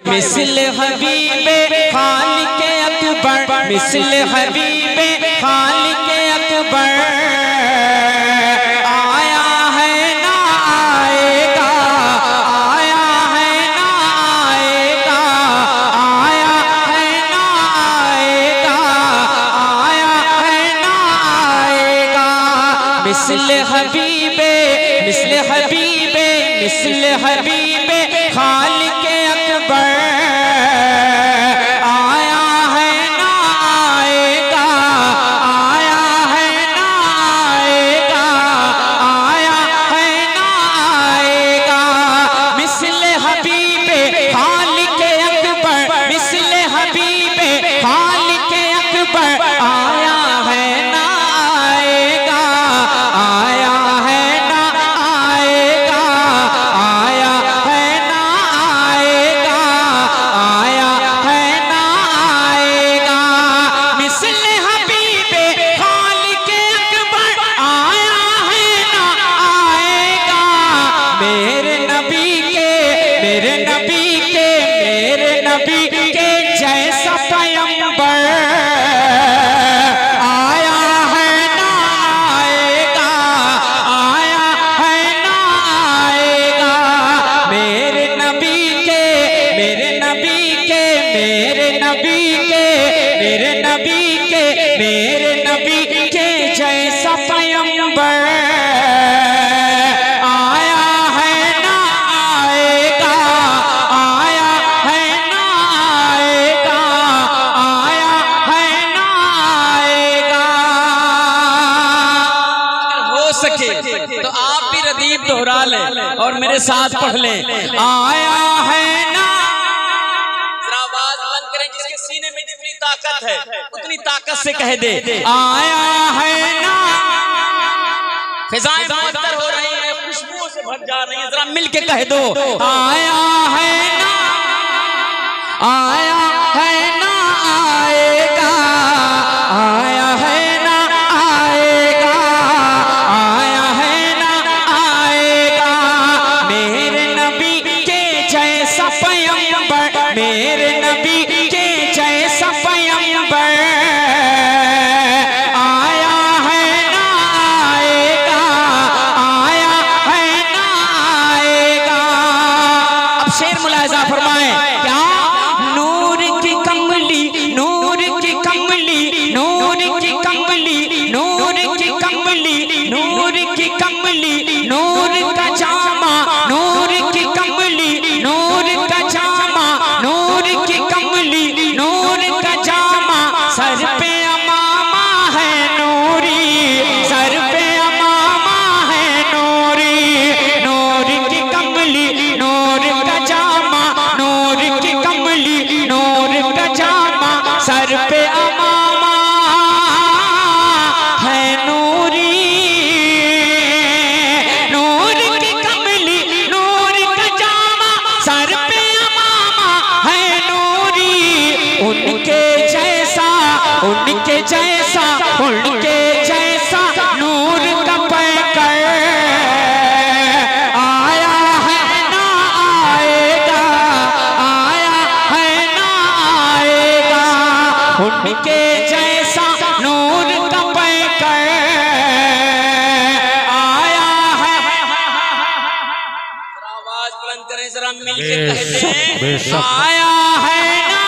मिस्ल हबीबे खालिके अकबर, मिस्ल हबीबे खालिके अकबर आया है ना आएगा, आया है ना आएगा, आया है ना आएगा, आया है ना आएगा। मिस्ल हबीबे, मिस्ल हबीबे, मिस्ल हबीबे खालिके अकबर आया है ना आएगा, आया है ना आएगा, आया है ना आएगा। मिस्ल हबीबे खालिके अकबर, मिस्ल हबीबे खालिके अकबर आया है ना आएगा, आया है ना आएगा, आया है ना आएगा, आया है ना आएगा। मिस्ल हबीबे खालिके अकबर आया है ना आएगा। मेरे नबी के, मेरे नबी के, मेरे नबी के जैसा पैगंबर आया है ना आएगा, आया है ना आएगा। मेरे नबी के, मेरे नबी के, मेरे नबी के, मेरे नबी के, मेरे नबी के जैसा पैगंबर आया है ना आएगा, आया है ना आएगा, आया है ना आएगा। अगर हो सके तो आप भी रदीफ दोहरा लें और मेरे साथ पढ़ लें, आया है ना। जरा आवाज बुलंद करें, जिसके सीने में जितनी ताकत है उतनी ताकत से कह दे, आया है ना। फिजाएं मुअत्तर हो रही हैं, खुशबुओं से भर जा रही हैं, जरा मिल के कह दो, आया है ना, आया है ना आएगा, आया है ना आएगा, आया है ना आएगा। मेरे नबी के जैसा पैगंबर, मेरे नबी के जैसा पैगंबर आया है ना आएगा, आया है ना आएगा। अब शेर मुलाहिजा फरमाएं, क्या नूर की कमली, नूर की कमली, नूर की कमली, नूर की कमली, नूर की कमली, नूर का जामा, नूर की कमली, नूर का जामा, नूर की कमली, नूर का जामा, सर पे अमामा है नूरी, सर पे अमामा है नूरी। नूर की कमली, नूर का जामा, नूर की कमली, नूर का जामा, सर पे अमामा है नूरी। नूर की कमली, नूर का जामा, सर पे अमामा है नूरी। उनके जैसा, उनके जैसा, उनके जैसा नूर का पैकर आया है ना आएगा, आया है ना आएगा। उनके जैसा नूर का पैकर आया है। जरा आवाज बुलंद करें, जरा मिल के कहते हैं, आया है ना।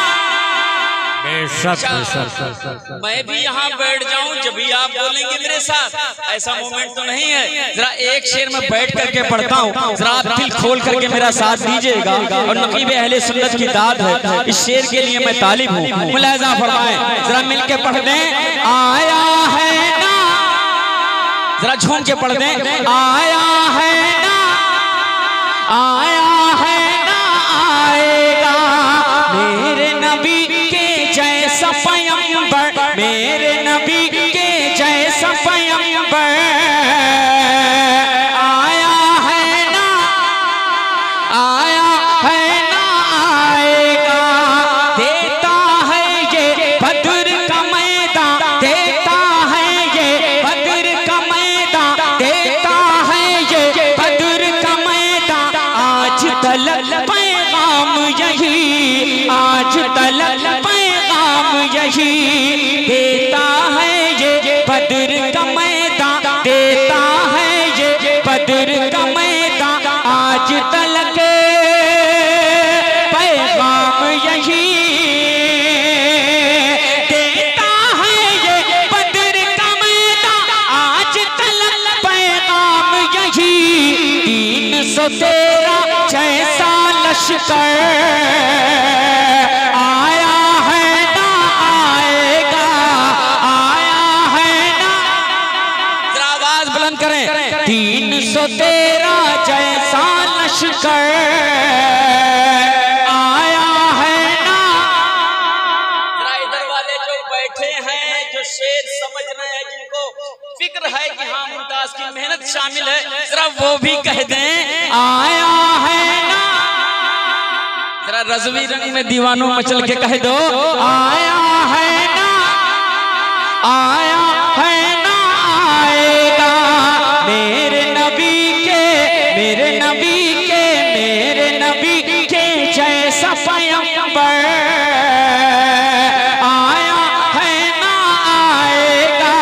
मैं भी यहाँ बैठ जाऊं जब भी आप बोलेंगे मेरे साथ, ऐसा मोमेंट तो नहीं है। जरा एक शेर में बैठ करके पढ़ता हूँ, जरा आप दिल खोल करके मेरा साथ दीजिएगा। और नकीब अहले सुन्नत की दाद है, इस शेर के लिए मैं तालिब हूँ। मुलाहिजा फरमाएं, जरा मिल के पढ़ दें, आया है ना। जरा झूम के पढ़ दें, आया है ना, आया है ना आएगा। मेरे नबी के जैसा पैगंबर, मेरे नबी के जैसा पैगंबर आया है ना, आया है ना आएगा। देता है ये बद्र का मैदान, देता है ये बद्र का मैदान, देता है ये बद्र का मैदान। मेहनत शामिल है, जरा वो भी कह दें आया है ना। जरा रज़वी रंग में दीवानों मचल के कह दो आया है ना, आया है ना आएगा मेरे नबी के, मेरे नबी के, मेरे नबी के जैसा पैगंबर आया है ना आएगा,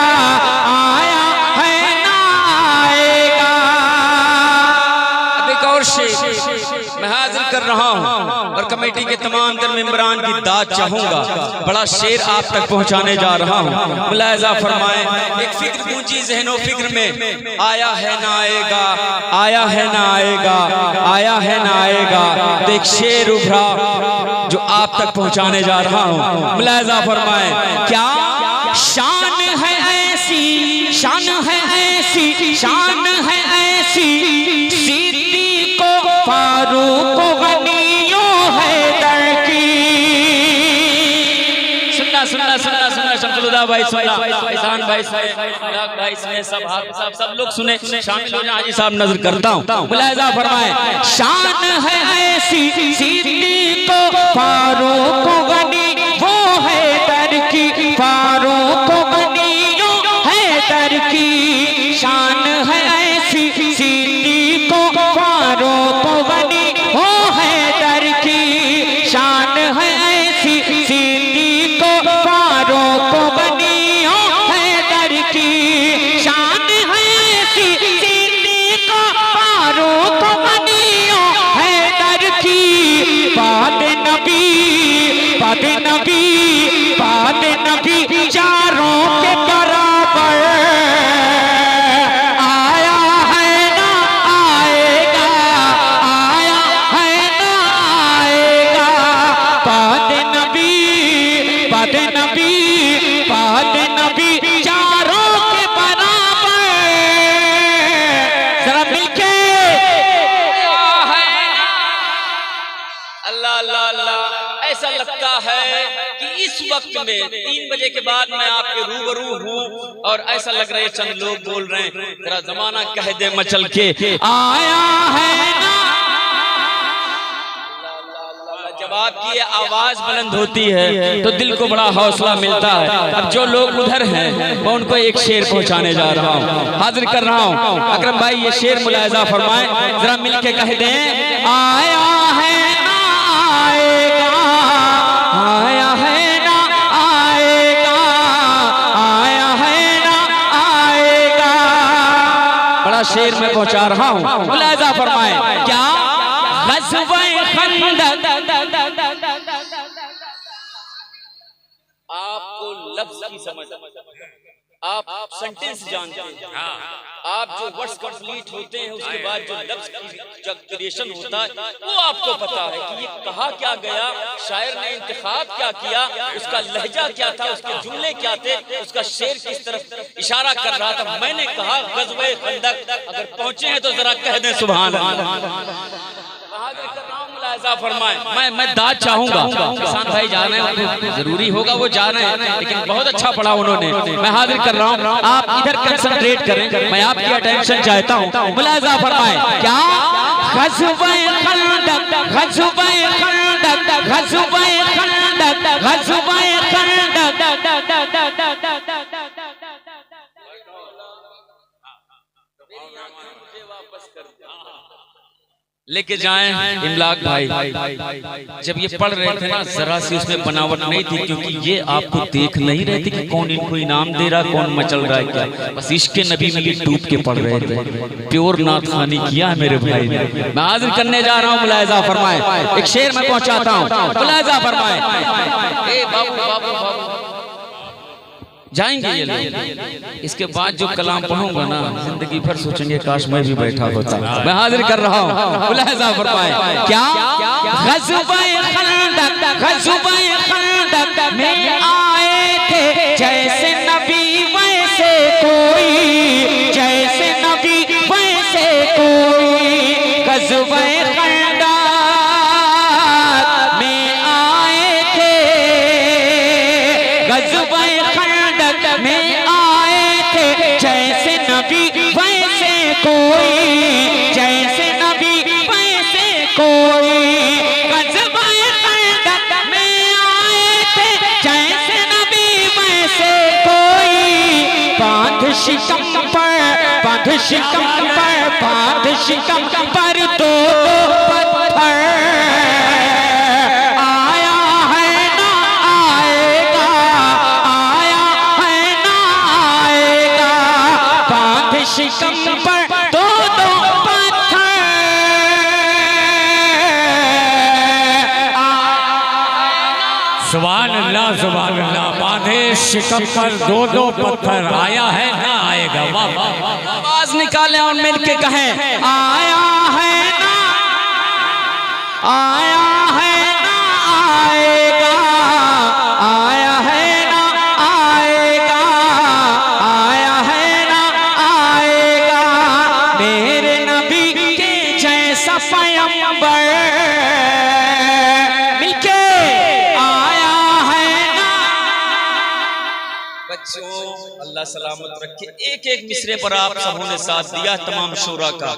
आया है ना आएगा। अब एक और शेर मैं हाजिर कर रहा हूं और कमेटी के तमाम तर मेंबरान की दाद चाहूंगा। बड़ा शेर आप तक पहुंचाने जा रहा हूं, मुलाहिजा फरमाएं। एक फिक्र गूंजी ज़हनो फिक्र में, आया है ना आएगा, आया है ना आएगा, आया है ना आएगा। तो एक शेर उभरा जो आप तक पहुंचाने जा रहा हूं, मुलाहिजा फरमाएं। क्या शान है ऐसी, शान है ऐसी, शान है ऐसी, सिद्दीक़ो फारूक गनियो हैदर की। सुनना सुनना सुनना सुनना, शमसुलहुदा भाई सुनना, फैजान भाई सुने, भाई सुने, सब सब लोग सुने, शामिल हो जाए। हाजी साहब नजर करता हूँ, मुलाहिजा फरमाएं। शान है ऐसी सिद्दीक़ो फारूक गनी वो हैदर की, फारूक गनियो हैदर की। शान है ऐसी सिद्दीक़ो फारूक गनी वो हैदर की। शान है ऐसी सिद्दीक़ो फारूक गनियो हैदर की। शान है ऐसी सिद्दीक़ो फारूक गनियो हैदर की। बाद नबी, बाद नबी, बाद नबी चारों के बराबर आया है ना आएगा, आया है ना आएगा। बाद नबी, बाद नबी, बाद नबी चारों के बराबर। जरा मिलके अल्लाह अल्लाह अल्लाह। ऐसा लगता है कि इस वक्त में 3 बजे के बाद मैं आपके रूबरू हूँ और ऐसा लग रहा है चंद लोग बोल रहे हैं, जरा जमाना कह दे मचल के आया है ना। जब आपकी ये आवाज बुलंद होती है तो दिल को बड़ा हौसला मिलता है। अब जो लोग उधर हैं मैं उनको एक शेर पहुंचाने जा रहा हूँ, हाजिर कर रहा हूँ। अकरम भाई ये शेर मुलाहिजा फरमाएं, जरा मिलके कह दें आया है ना आएगा, आया है ना आएगा, आया है ना आएगा। बड़ा शेर मैं पहुंचा रहा हूँ, मुलाहिजा फरमाएं। क्या ग़ज़वे खंदक, आपको लफ्ज़ की समझ, आप सेंटेंस जानते हैं, आप जो वर्ड्स कंप्लीट होते हैं उसके बाद जो लफ्ज़ की क्रिएशन होता है वो आपको पता है कि ये कहा क्या गया, शायर ने इंतखाब क्या किया, उसका लहजा क्या था, उसके जुमले क्या थे, उसका शेर किस तरफ इशारा कर रहा था। मैंने कहा ग़ज़वे खंदक, अगर पहुंचे हैं तो जरा कह दें सुभान अल्लाह। फरमाए मैं दाद चाहूंगा, किसान भाई जा रहे हैं, जरूरी होगा वो जा रहे हैं, लेकिन बहुत अच्छा पढ़ा उन्होंने। मैं हाजिर कर रहा हूँ, आप इधर कंसंट्रेट करें, मैं आपकी अटेंशन चाहता हूँ। मुलाहिजा फरमाए। क्या ग़ज़वे खंदक, ग़ज़वे खंदक, ग़ज़वे खंदक, ग़ज़वे खंदक। लेके जाएं इमलाक भाई। जब ये पढ़ रहे थे ना जरा सी उसमें बनावट नहीं थी, क्योंकि ये आपको देख नहीं रहे थे कि कौन इनको इनाम दे रहा, कौन मचल रहा है क्या। बस इश्क़ नबी में डूब के पढ़ रहे थे, प्योर नातखानी किया है मेरे भाई ने। मैं हाजिर करने जा रहा हूँ, मुलाहिजा फरमाए। एक शेर में पहुंचाता हूँ, मुलाहिजा फरमाए। ए बाबू बाबू बाबू जाएंगे ये लोग। इसके बाद जो कलाम पढ़ूंगा ना जिंदगी भर सोचेंगे काश मैं भी बैठा होता। मैं हाजिर कर रहा हूँ, मुलाहिजा फरमाए। क्या ग़ज़वे खंदक, ग़ज़वे खंदक में आए थे जैसे नबी वैसे कोई, जैसे नबी वैसे कोई। ग़ज़वे खंदक में आए थे, ग़ज़वे में आए थे जैसे नबी वैसे शिकम पर, बांध शिकम पर, बांध शिकम पर दो पत्थर। आया है ना आएगा, आया है ना आएगा, बांध शिकम पर दो दो पत्थर। सुभान अल्लाह, सुभान अल्लाह। बांधे शिकम पर दो दो पत्थर, आया है ना आएगा। वाह वाह। आवाज निकालें और मिलके कहें, आया है ना, आया है ना आएगा, आया है ना आएगा, आया है ना आएगा, मेरे नबी के जैसा पैगंबर। मिलके आया है ना। बच्चों अल्लाह सलामत रखे। एक एक मिसरे पर आप सबों ने साथ दिया, तमाम शूरा का।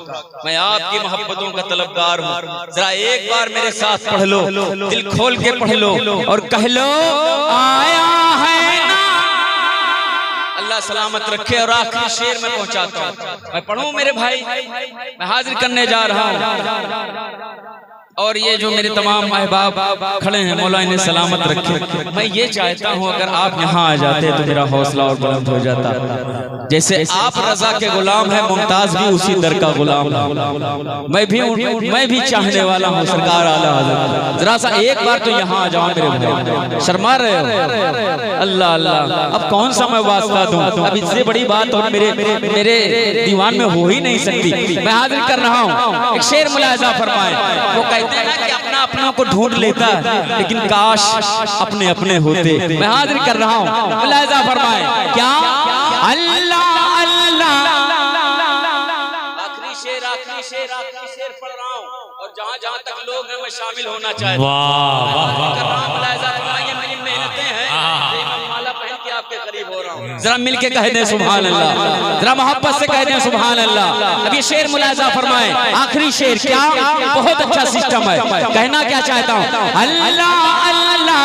मैं आपकी मोहब्बतों का तलबगार हूँ। जरा एक बार मेरे साथ पढ़ लो, दिल खोल के पढ़ लो और कह लो, आया है ना। अल्लाह सलामत रखे। और आखिरी शेर में पहुंचाता हूँ, मैं पढ़ूं मेरे भाई, मैं हाजिर करने जा रहा हूँ। और ये जो मेरे तमाम अहबाब खड़े हैं, मौला इन्हें सलामत रखे। मैं ये चाहता हूँ अगर आप यहाँ आ जाते तो मेरा हौसला और बुलंद हो जाता। जैसे आप रजा के गुलाम हैं, मुमताज भी उसी दर का गुलाम है। मैं भी चाहने वाला हूँ सरकार आला हज़रत। जरा सा एक बार तो यहाँ आ जाओ मेरे भाई, शर्मा रहे हो। अल्लाह अल्लाह, अब कौन सा मैं वास्ता दूं? अब इससे बड़ी बात और मेरे दीवान में हो ही नहीं सकती। मैं हाजिर कर रहा हूँ, एक शेर मुलाहिजा फरमाए। वो कहते हैं ना कि अपना अपना को ढूंढ लेता है, लेकिन काश अपने अपने होते। मैं हाजिर कर रहा हूँ, मुलाहिजा फरमाए। क्या अल्लाह अल्लाह। आखिरी शेर पढ़ रहा हूँ और जहाँ जहाँ तक लोग हैं मैं शामिल होना चाहता हूँ। मुलाहिजा फरमाइए, मेरी मेहनतें हैं, माला पहन के आपके करीब हो रहा हूँ। जरा मिलके कह दें सुभान अल्लाह, जरा मोहब्बत से कह दें सुभान अल्लाह। अब ये शेर मुलाहिजा फरमाए, आखिरी शेर। क्या बहुत अच्छा सिस्टम है। कहना क्या चाहता हूँ, अल्लाह अल्लाह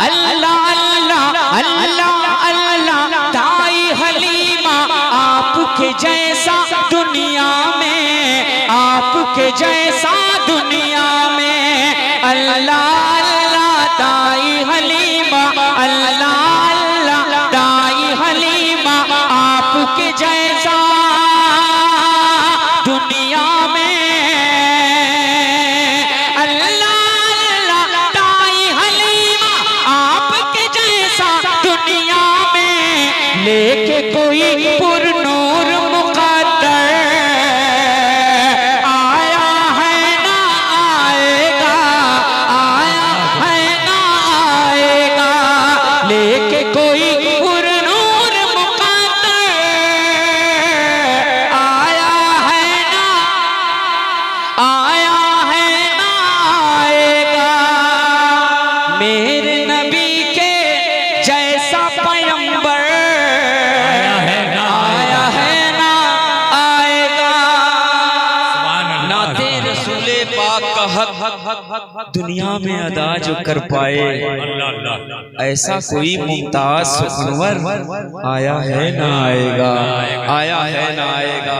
अल्लाह अल्लाह अल्लाह अल्लाह, दाई हलीमा आपके जैसा दुनिया में, आपके जैसा दुनिया में। अल्लाह अल्लाह दाई हलीमा, अल्लाह अल्लाह दाई हलीमा आपके जैसा दुनिया में। अल्लाह अल्लाह दाई हलीमा आपके जैसा दुनिया में, लेके कोई पुरनूर मुक़द्दर आया है ना आएगा, आया है ना आएगा, लेके कोई पुरनूर मुक़द्दर आया है ना, आया है ना आएगा, मेरे नबी के जैसा पैगंबर आया है ना आएगा। नाते रसूले पाक का हक दुनिया में अदा जो कर पाए, ऐसा कोई मुमताज सुखनवर आया है ना आएगा, आया है ना आएगा।